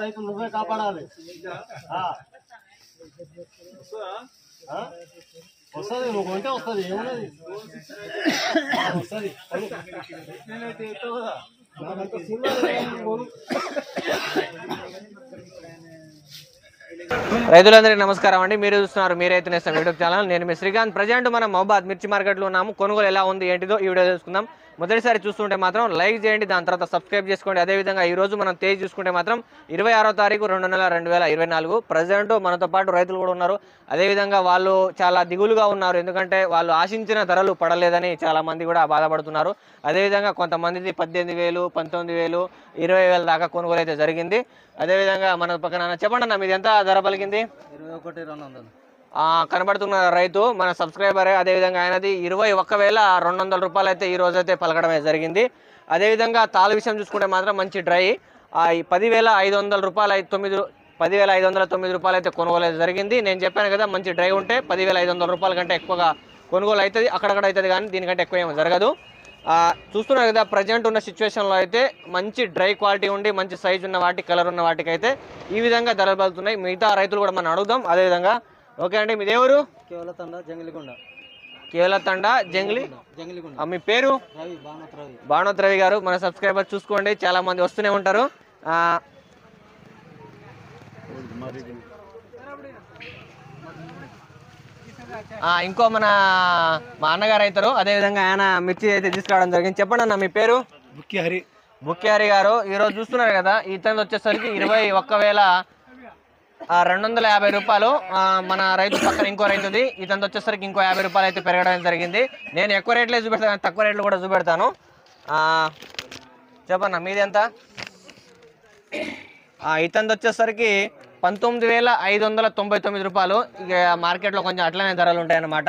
రైతులు నువ్వే కాపాడాలి. వస్తుంది, నువ్వు కొంటే వస్తుంది, ఏమున్నది వస్తుంది. రైతులందరికీ నమస్కారం అండి. మీరు చూస్తున్నారు మీ రైతు నేస్తం యూట్యూబ్ ఛానల్. నేను మీ శ్రీకాంత్. ప్రజెంట్ మనం మహబాద్ మిర్చి మార్కెట్లో ఉన్నాము. కొనుగోలు ఎలా ఉంది ఏంటిదో ఈ వీడియో తెలుసుకుందాం. మొదటిసారి చూస్తుంటే మాత్రం లైక్ చేయండి, దాని తర్వాత సబ్స్క్రైబ్ చేసుకోండి. అదేవిధంగా ఈ రోజు మనం తేజ్ చూసుకుంటే మాత్రం 26వ తారీఖు 2/2/2024. ప్రజెంట్ మనతో పాటు రైతులు కూడా ఉన్నారు. అదేవిధంగా వాళ్ళు చాలా దిగులుగా ఉన్నారు, ఎందుకంటే వాళ్ళు ఆశించిన ధరలు పడలేదని చాలా మంది కూడా బాధపడుతున్నారు. అదేవిధంగా కొంతమందిది 18,000, 19,000, 20,000 దాకా కొనుగోలు అయితే జరిగింది. అదేవిధంగా మన పక్కన చెప్పండి అన్న, మీది ఎంత ధర పలికింది? 21,200. కనబడుతున్న రైతు మన సబ్స్క్రైబరే. అదేవిధంగా ఆయనది 21,200 రూపాయలు అయితే ఈ రోజు అయితే పలకడమే జరిగింది. అదేవిధంగా తాళ విషయం చూసుకుంటే మాత్రం మంచి డ్రై 10,500 రూపాయలు 10,509 రూపాయలు అయితే కొనుగోలు అయితే జరిగింది. నేను చెప్పాను కదా, మంచి డ్రై ఉంటే 10,500 రూపాయల కంటే ఎక్కువగా కొనుగోలు అవుతుంది, అక్కడక్కడ అవుతుంది, కానీ దీనికంటే ఎక్కువ ఏమో జరగదు. చూస్తున్నారు కదా, ప్రజెంట్ ఉన్న సిచ్యువేషన్లో అయితే మంచి డ్రై క్వాలిటీ ఉండి మంచి సైజు ఉన్న వాటి, కలర్ ఉన్న వాటికి అయితే ఈ విధంగా ధరలు పలుకుతున్నాయి. మిగతా రైతులు కూడా మనం అడుగుదాం. అదేవిధంగా ఓకే అండి, మీది ఎవరు? కేవలతండ జంగ్లీ. మీ పేరు? భానోత్ రవి గారు. మన సబ్స్క్రైబర్ చూసుకోండి, చాలా మంది వస్తూనే ఉంటారు. ఇంకో మా అన్నగారు అవుతారు. అదేవిధంగా ఆయన మిర్చి అయితే తీసుకురావడం జరిగింది. చెప్పండి అన్న, మీ పేరు? బుక్కిహరి గారు. ఈరోజు చూస్తున్నారు కదా, ఇతను వచ్చేసరికి 21,250 రూపాయలు. మన రైతు పక్కన ఇంకో రైతుది, ఇతను వచ్చేసరికి ఇంకో 50 రూపాయలు అయితే పెరగడం జరిగింది. నేను ఎక్కువ రేట్లే చూపెడతాను, తక్కువ రేట్లు కూడా చూపెడతాను. చెప్పన్నా, మీది ఎంత? ఇతను వచ్చేసరికి 19,599 రూపాయలు. ఇక మార్కెట్లో కొంచెం అట్లనే ధరలు ఉంటాయన్నమాట.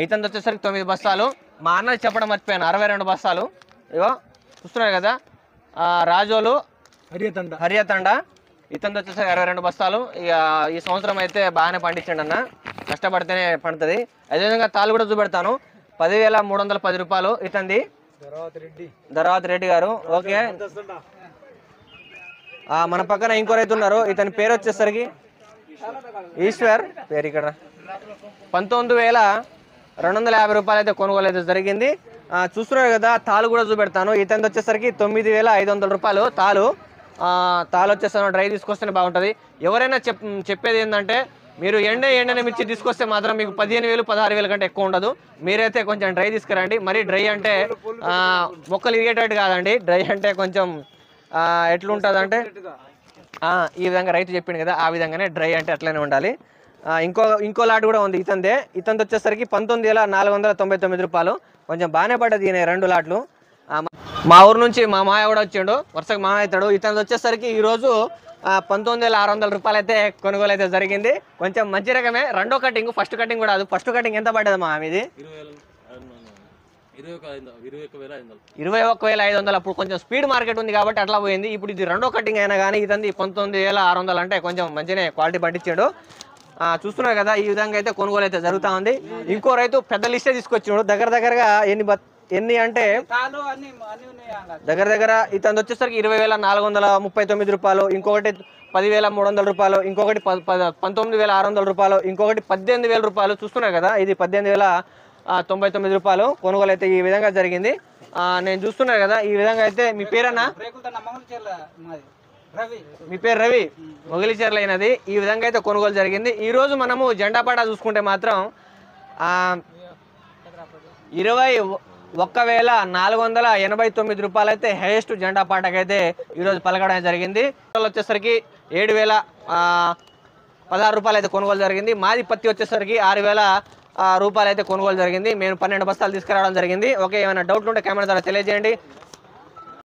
ఇతను వచ్చేసరికి 9 బస్తాలు. మా అన్న చెప్పడం మర్చిపోయాను, 62 బస్తాలు. ఇగో చూస్తున్నారు కదా, రాజోలు హరియతండ. ఇతను వచ్చేసరికి 62 బస్తాలు. ఇక ఈ సంవత్సరం అయితే బాగానే పండించండి అన్న, కష్టపడితేనే పండుతుంది. అదేవిధంగా తాళ్ళు కూడా చూపెడతాను. 10,310 రూపాయలు ఇతంది. ధరావత్ రెడ్డి గారు. ఓకే, మన పక్కన ఇంకో రైతు ఉన్నారు, ఇతని పేరు వచ్చేసరికి ఈశ్వర్. పేరు ఇక్కడ 19,250 రూపాయలు అయితే కొనుగోలు అయితే జరిగింది. చూస్తున్నారు కదా, తాళ్ళు కూడా చూపెడతాను. ఇతని వచ్చేసరికి 9,500 రూపాయలు తాళ్ళు. వచ్చేస్తాను, డ్రై తీసుకొస్తేనే బాగుంటుంది. ఎవరైనా చెప్పేది ఏంటంటే, మీరు ఎండని మిర్చి తీసుకొస్తే మాత్రం మీకు 15,000, 16,000 కంటే ఎక్కువ ఉండదు. మీరైతే కొంచెం డ్రై తీసుకురండి. మరి డ్రై అంటే మొక్కలు ఇరిగేటట్టు కాదండి. డ్రై అంటే కొంచెం ఎట్లుంటుంది అంటే, ఈ విధంగా రైతు చెప్పింది కదా, ఆ విధంగానే డ్రై అంటే అట్లనే ఉండాలి. ఇంకో లాట్ కూడా ఉంది ఇతంది వచ్చేసరికి 19,499 రూపాయలు. కొంచెం బాగానే పడ్డది ఈయన 2 లాట్లు. మా ఊరు నుంచి మా మాయ కూడా వచ్చిండు, వరుసగా మాయ అవుతాడు. ఇతను వచ్చేసరికి ఈరోజు 19,600 రూపాయలు అయితే కొనుగోలు అయితే జరిగింది. కొంచెం మంచి రకమే. రెండో కటింగ్, ఫస్ట్ కటింగ్ కూడా. ఫస్ట్ కటింగ్ ఎంత పడ్డది మా మీది? 21,500. అప్పుడు కొంచెం స్పీడ్ మార్కెట్ ఉంది కాబట్టి అట్లా పోయింది. ఇప్పుడు ఇది రెండో కటింగ్ అయినా కానీ ఇతంది 19,600 అంటే కొంచెం మంచిగానే క్వాలిటీ పట్టించాడు. చూస్తున్నారు కదా, ఈ విధంగా అయితే కొనుగోలు అయితే జరుగుతూ ఉంది. ఇంకో రైతు పెద్ద లిస్టే తీసుకొచ్చాడు. దగ్గరగా ఎన్ని అంటే దగ్గర ఇతను వచ్చేసరికి 20,439 రూపాయలు, ఇంకొకటి 10,300 రూపాయలు, ఇంకొకటి 19,600 రూపాయలు, ఇంకొకటి 18,000 రూపాయలు. చూస్తున్నారు కదా, ఇది 18,099 రూపాయలు కొనుగోలు అయితే ఈ విధంగా జరిగింది. నేను చూస్తున్నారు కదా, ఈ విధంగా అయితే. మీ పేరన్నా? మీ పేరు రవి, మొగిలిచెర్ల అయినది. ఈ విధంగా అయితే కొనుగోలు జరిగింది. ఈరోజు మనము జెండాపాట చూసుకుంటే మాత్రం 21,489 రూపాయలు అయితే హైయెస్ట్ జెండా పాటకైతే ఈరోజు పలకడం జరిగింది. వచ్చేసరికి 7,016 రూపాయలు అయితే కొనుగోలు జరిగింది. మాది పత్తి వచ్చేసరికి 6,000 రూపాయలు అయితే కొనుగోలు జరిగింది. మేము 12 బస్తాలు తీసుకురావడం జరిగింది. ఓకే, ఏమైనా డౌట్లు ఉంటే కామెంట్ ద్వారా తెలియజేయండి.